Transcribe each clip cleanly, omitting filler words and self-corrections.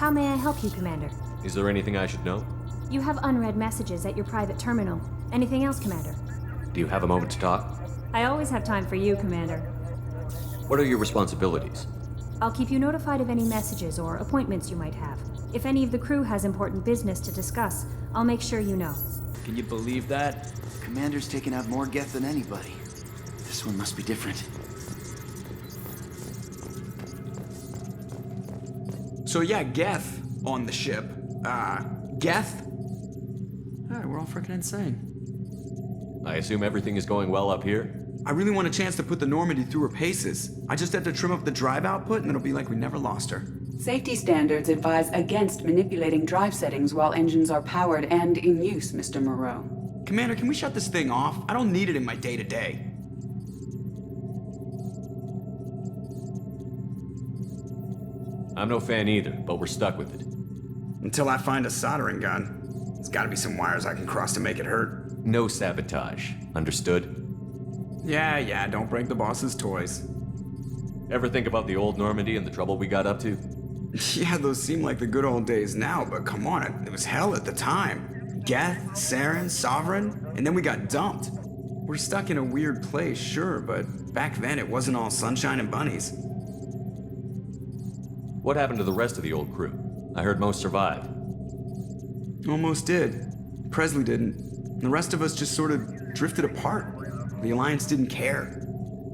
How may I help you, Commander? Is there anything I should know? You have unread messages at your private terminal. Anything else, Commander? Do you have a moment to talk? I always have time for you, Commander. What are your responsibilities? I'll keep you notified of any messages or appointments you might have. If any of the crew has important business to discuss, I'll make sure you know. Can you believe that? Commander's taken out more Geth than anybody. This one must be different. So yeah, Geth on the ship. Geth? Alright, we're all freaking insane. I assume everything is going well up here? I really want a chance to put the Normandy through her paces. I just have to trim up the drive output and it'll be like we never lost her. Safety standards advise against manipulating drive settings while engines are powered and in use, Mr. Moreau. Commander, can we shut this thing off? I don't need it in my day-to-day. I'm no fan either, but we're stuck with it. Until I find a soldering gun. There's gotta be some wires I can cross to make it hurt. No sabotage. Understood? Yeah, don't break the boss's toys. Ever think about the old Normandy and the trouble we got up to? Yeah, those seem like the good old days now, but come on, it was hell at the time. Geth, Saren, Sovereign, and then we got dumped. We're stuck in a weird place, sure, but back then it wasn't all sunshine and bunnies. What happened to the rest of the old crew? I heard most survived. Almost did. Presley didn't. The rest of us just sort of drifted apart. The Alliance didn't care.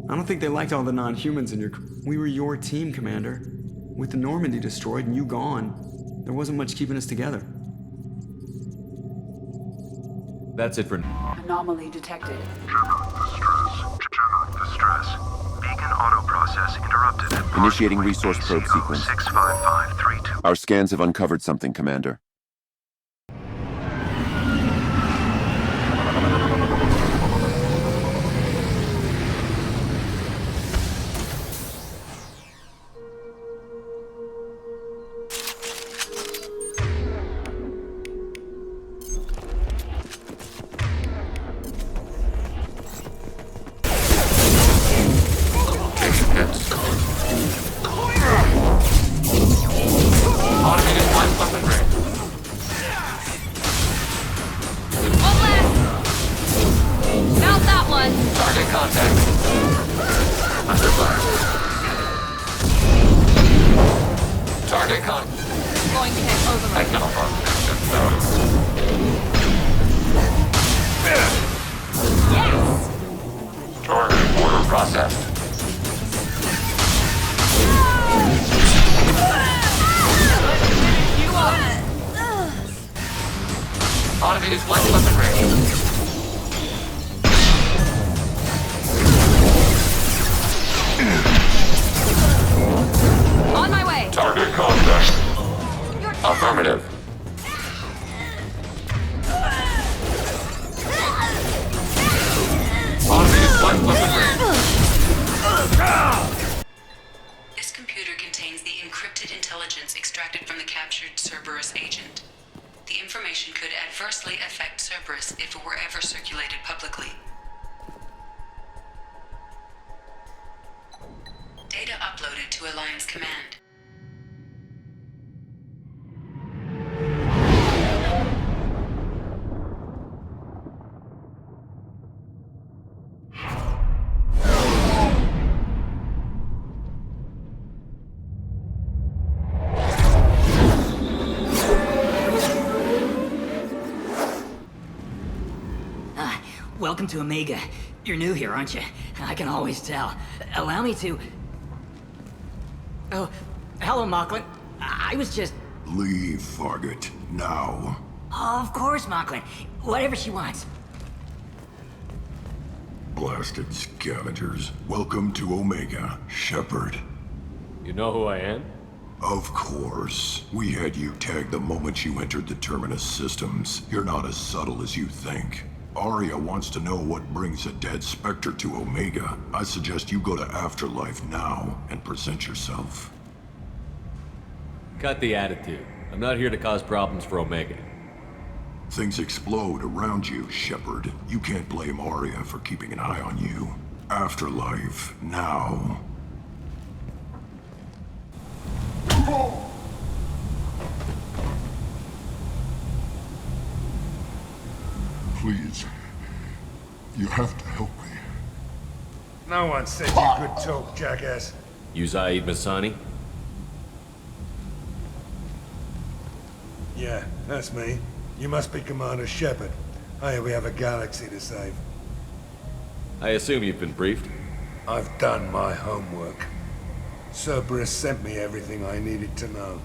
I don't think they liked all the non-humans in your... We were your team, Commander. With the Normandy destroyed and you gone, there wasn't much keeping us together. That's it for... Anomaly detected. General distress. Beacon auto-process interrupted at Initiating resource probe sequence. 65532. Our scans have uncovered something, Commander. This computer contains the encrypted intelligence extracted from the captured Cerberus agent. The information could adversely affect Cerberus if it were ever circulated publicly. Data uploaded to Alliance Command. Welcome to Omega. You're new here, aren't you? I can always tell. Allow me to... Oh, hello, Mocklin. I was just... Leave, Fargate. Now. Oh, of course, Mocklin. Whatever she wants. Blasted scavengers. Welcome to Omega, Sheppard. You know who I am? Of course. We had you tagged the moment you entered the Terminus systems. You're not as subtle as you think. Arya wants to know what brings a dead Spectre to Omega. I suggest you go to Afterlife now and present yourself. Cut the attitude. I'm not here to cause problems for Omega. Things explode around you, Sheppard. You can't blame Arya for keeping an eye on you. Afterlife now. Please. You have to help me. No one said you could talk, jackass. You Zaid Masani? Yeah, that's me. You must be Commander Sheppard. Hey, we have a galaxy to save. I assume you've been briefed? I've done my homework. Cerberus sent me everything I needed to know.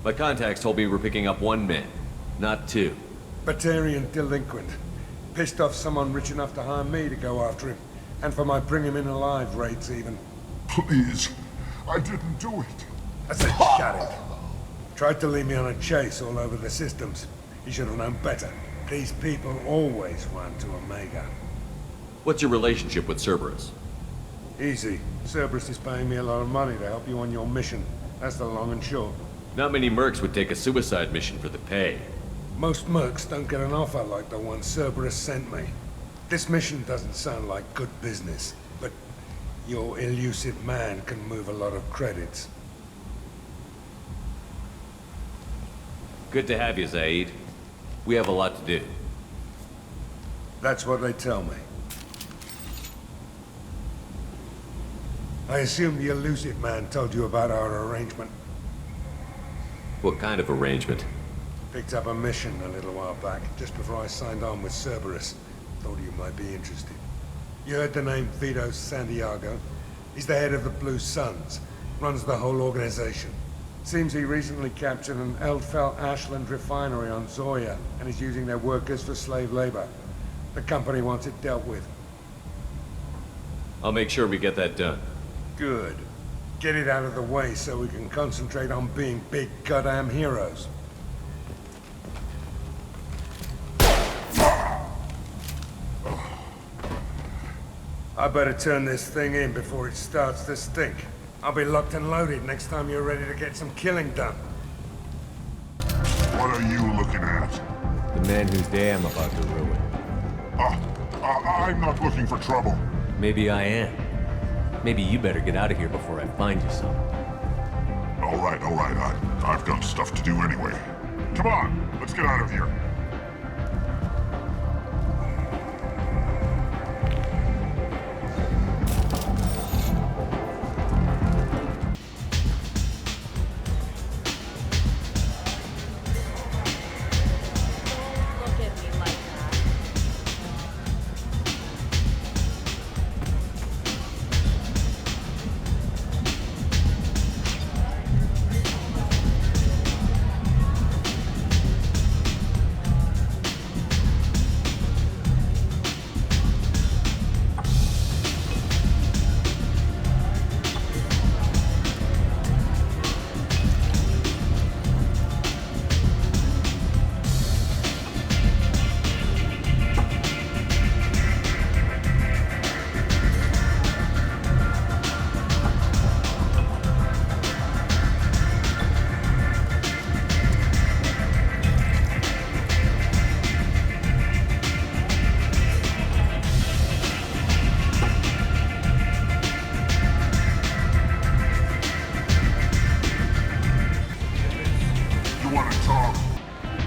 My contacts told me we're picking up 1 man, not 2. Batarian delinquent. Pissed off someone rich enough to hire me to go after him. And for my bring him in alive rates even. Please. I didn't do it. I said shut it. Tried to lead me on a chase all over the systems. He should have known better. These people always run to Omega. What's your relationship with Cerberus? Easy. Cerberus is paying me a lot of money to help you on your mission. That's the long and short. Not many mercs would take a suicide mission for the pay. Most mercs don't get an offer like the one Cerberus sent me. This mission doesn't sound like good business, but your elusive man can move a lot of credits. Good to have you, Zaid. We have a lot to do. That's what they tell me. I assume the elusive man told you about our arrangement. What kind of arrangement? Picked up a mission a little while back, just before I signed on with Cerberus. Thought you might be interested. You heard the name Vito Santiago? He's the head of the Blue Suns, runs the whole organization. Seems he recently captured an Eldfell Ashland refinery on Zoya, and is using their workers for slave labor. The company wants it dealt with. I'll make sure we get that done. Good. Get it out of the way so we can concentrate on being big goddamn heroes. I better turn this thing in before it starts to stink. I'll be locked and loaded next time you're ready to get some killing done. What are you looking at? The man whose day I'm about to ruin. I'm not looking for trouble. Maybe I am. Maybe you better get out of here before I find you some. All right. I've got stuff to do anyway. Come on, let's get out of here.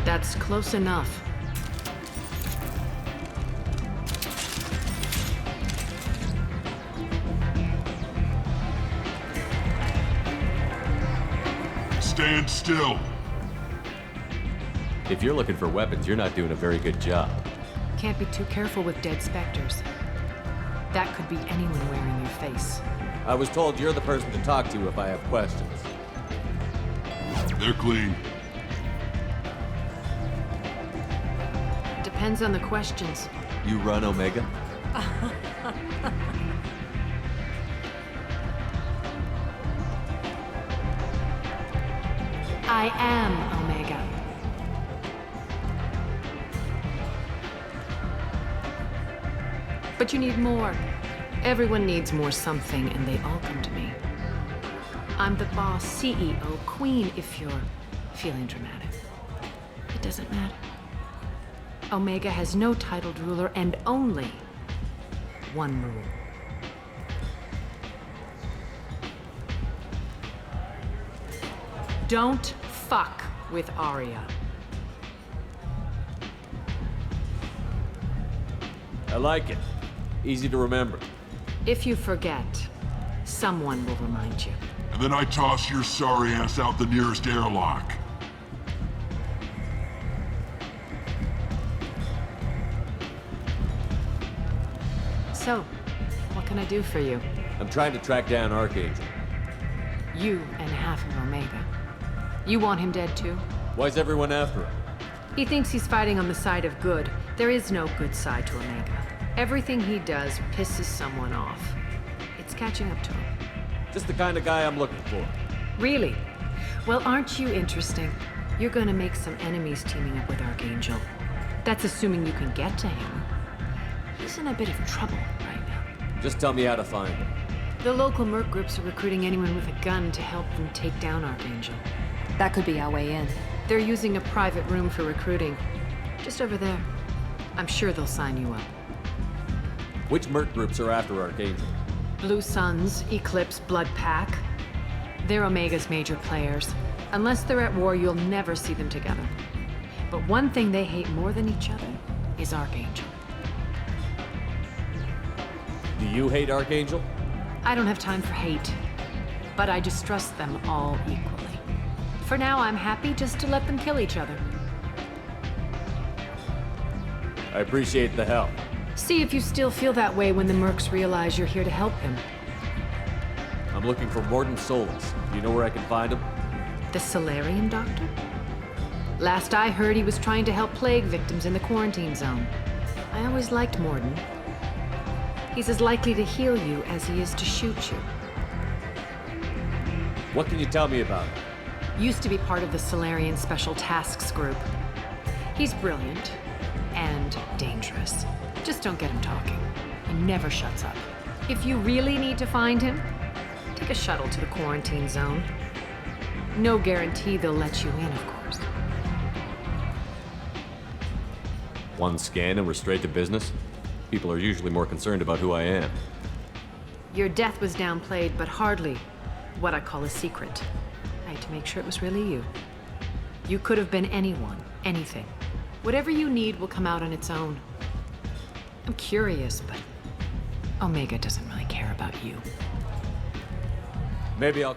That's close enough. Stand still. If you're looking for weapons, you're not doing a very good job. Can't be too careful with dead specters. That could be anyone wearing your face. I was told you're the person to talk to if I have questions. They're clean. Depends on the questions. You run Omega? I am Omega. But you need more. Everyone needs more something, and they all come to me. I'm the boss, CEO, queen, if you're feeling dramatic. It doesn't matter. Omega has no titled ruler and only one rule. Don't fuck with Aria. like it. Easy to remember. If you forget, someone will remind you. And then I toss your sorry ass out the nearest airlock. So, what can I do for you? I'm trying to track down Archangel. You and half of Omega. You want him dead too? Why's everyone after him? He thinks he's fighting on the side of good. There is no good side to Omega. Everything he does pisses someone off. It's catching up to him. Just the kind of guy I'm looking for. Really? Well, aren't you interesting? You're gonna make some enemies teaming up with Archangel. That's assuming you can get to him. He's in a bit of trouble right now. Just tell me how to find him. The local merc groups are recruiting anyone with a gun to help them take down Archangel. That could be our way in. They're using a private room for recruiting. Just over there. I'm sure they'll sign you up. Which merc groups are after Archangel? Blue Suns, Eclipse, Blood Pack. They're Omega's major players. Unless they're at war, you'll never see them together. But one thing they hate more than each other is Archangel. Do you hate Archangel? I don't have time for hate, but I distrust them all equally. For now, I'm happy just to let them kill each other. I appreciate the help. See if you still feel that way when the mercs realize you're here to help them. I'm looking for Morden Solis. Do you know where I can find him? The Solarian doctor? Last I heard, he was trying to help plague victims in the quarantine zone. I always liked Morden. He's as likely to heal you as he is to shoot you. What can you tell me about him? Used to be part of the Solarian Special Tasks Group. He's brilliant and dangerous. Just don't get him talking. He never shuts up. If you really need to find him, take a shuttle to the quarantine zone. No guarantee they'll let you in, of course. One scan and we're straight to business? People are usually more concerned about who I am. Your death was downplayed, but hardly what I call a secret. I had to make sure it was really you. You could have been anyone, anything. Whatever you need will come out on its own. I'm curious, but Omega doesn't really care about you. Maybe I'll...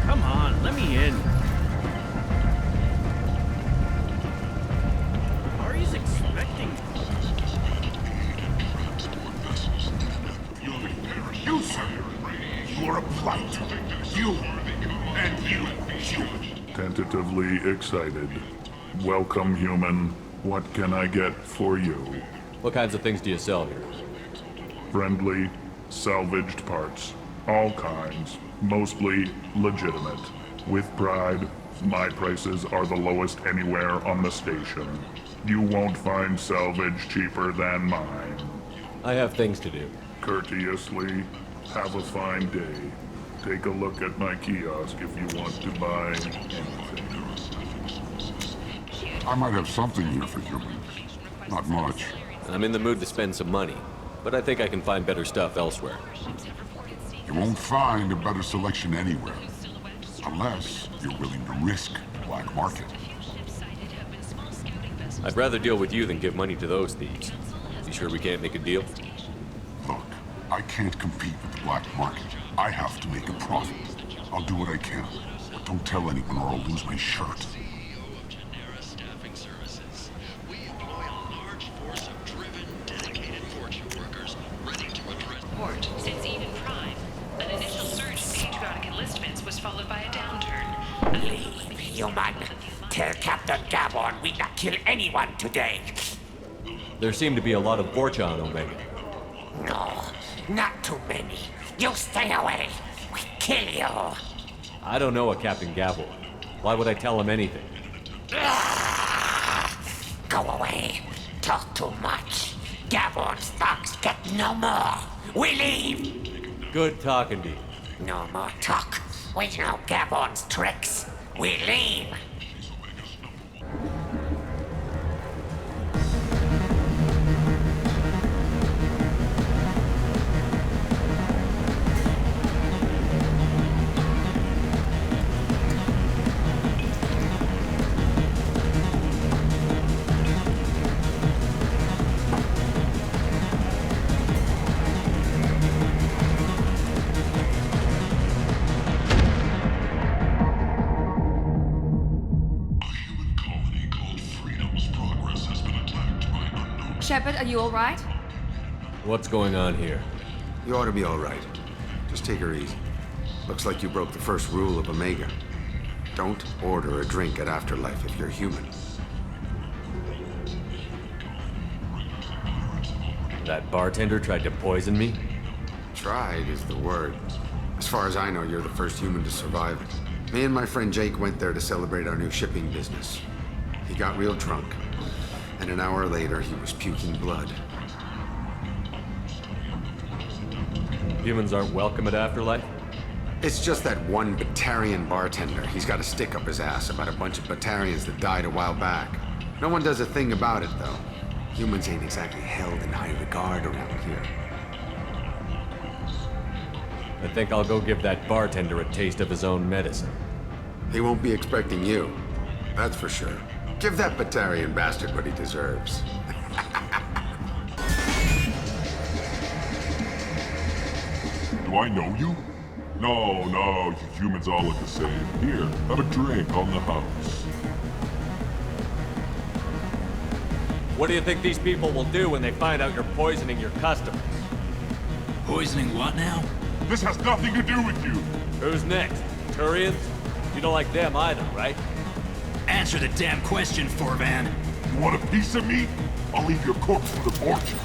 Come on, let me in. Ari's expecting... You, sir! You are a blight! You! And you! Tentatively excited. Welcome, human. What can I get for you? What kinds of things do you sell here? Friendly, salvaged parts. All kinds. Mostly legitimate. With pride, my prices are the lowest anywhere on the station. You won't find salvage cheaper than mine. I have things to do. Courteously, have a fine day. Take a look at my kiosk if you want to buy anything. I might have something here for humans. Not much. I'm in the mood to spend some money, but I think I can find better stuff elsewhere. You won't find a better selection anywhere. Unless you're willing to risk the black market. I'd rather deal with you than give money to those thieves. You sure we can't make a deal? Look, I can't compete with the black market. I have to make a profit. I'll do what I can, but don't tell anyone or I'll lose my shirt. Since even Prime, an initial surge in patriotic enlistments was followed by a downturn. Leave, human. Tell Captain Gabon we not kill anyone today. There seem to be a lot of Borcha on Omega. No, not too many. You stay away. We kill you. I don't know a Captain Gabon. Why would I tell him anything? Go away. Talk too much. Gabon's thugs get no more. We leave. Good talking to you. No more talk. We know Gabon's tricks. We leave. Sheppard, are you alright? What's going on here? You ought to be all right. Just take her easy. Looks like you broke the first rule of Omega. Don't order a drink at Afterlife if you're human. That bartender tried to poison me? Tried is the word. As far as I know, you're the first human to survive it. Me and my friend Jake went there to celebrate our new shipping business. He got real drunk, and an hour later he was puking blood. Humans aren't welcome at Afterlife? It's just that one Batarian bartender. He's got a stick up his ass about a bunch of Batarians that died a while back. No one does a thing about it, though. Humans ain't exactly held in high regard around here. I think I'll go give that bartender a taste of his own medicine. He won't be expecting you. That's for sure. Give that Batarian bastard what he deserves. Do I know you? No, you humans all look the same. Here, have a drink on the house. What do you think these people will do when they find out you're poisoning your customers? Poisoning what now? This has nothing to do with you. Who's next? Turians? You don't like them either, right? Answer the damn question, Forvan. You want a piece of me? I'll leave your corpse for the fortune.